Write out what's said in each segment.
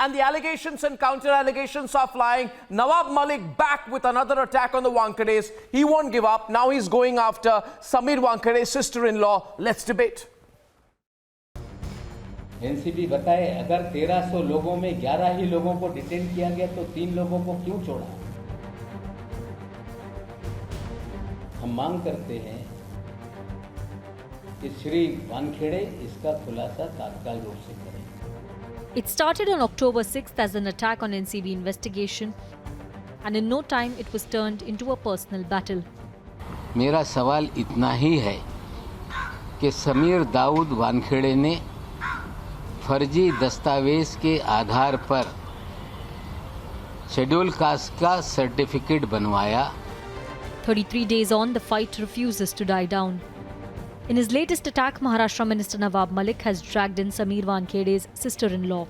and the allegations and counter-allegations are flying. Nawab Malik back with another attack on the Wankhede. He won't give up. Now he's going after Sameer Wankhede's sister-in-law. Let's debate. NCB बताए, अगर 1300 लोगों में 11 ही लोगों को detain किया गया तो 3 लोगों को क्यों छोड़ा? हम मांग करते हैं कि श्री वानखेड़े इसका खुलासा तात्काल रूप से करें। It started on October 6th as an attack on NCB investigation, and in no time it was turned into a personal battle. मेरा सवाल इतना ही है कि समीर दाऊद वानखेड़े ने फर्जी दस्तावेज के आधार पर शेड्यूल कास्ट का सर्टिफिकेट बनवाया। 33 days on, the fight refuses to die down. In his latest attack, Maharashtra Minister Nawab Malik has dragged in Sameer Wankhede's sister-in-law.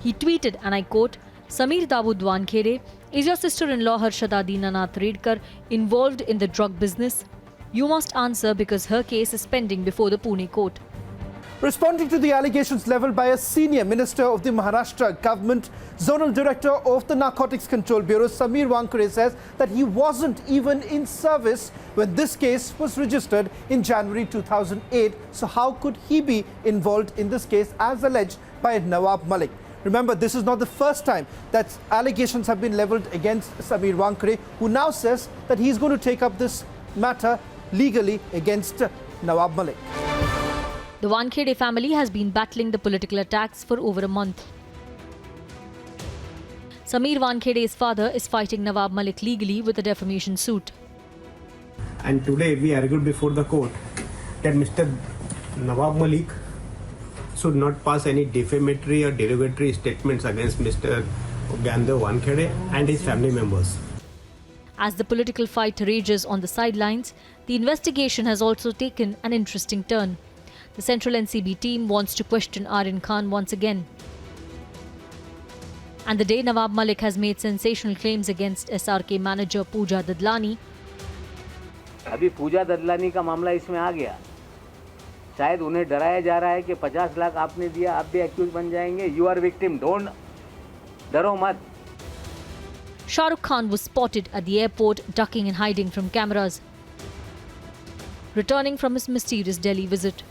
He tweeted, and I quote, "Sameer Dawood Wankhede, is your sister-in-law Harshada Dinanath Redkar involved in the drug business? You must answer because her case is pending before the Pune court." Responding to the allegations levelled by a senior minister of the Maharashtra government, Zonal Director of the Narcotics Control Bureau, Sameer Wankhede, says that he wasn't even in service when this case was registered in January 2008. So how could he be involved in this case as alleged by Nawab Malik? Remember, this is not the first time that allegations have been levelled against Sameer Wankhede, who now says that he's going to take up this matter legally against Nawab Malik. The Wankhede family has been battling the political attacks for over a month. Sameer Wankhede's father is fighting Nawab Malik legally with a defamation suit. And today we argued before the court that Mr. Nawab Malik should not pass any defamatory or derogatory statements against Mr. Gyandev Wankhede and his family members. As the political fight rages on the sidelines, the investigation has also taken an interesting turn. The Central NCB team wants to question Aryan Khan once again. And the day Nawab Malik has made sensational claims against SRK manager Pooja Dadlani. अभी पूजा ददलानी का मामला इसमें आ गया। शायद उन्हें डराया जा रहा है कि 50 लाख आपने दिया, आप भी एक्यूज बन जाएंगे। You are victim, don't, डरो मत। Shah Rukh Khan was spotted at the airport ducking and hiding from cameras, returning from his mysterious Delhi visit.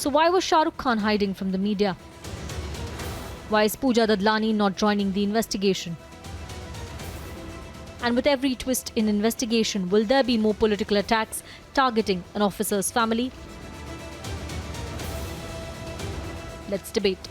So why was Shah Rukh Khan hiding from the media? Why is Pooja Dadlani not joining the investigation? And with every twist in investigation, will there be more political attacks targeting an officer's family? Let's debate.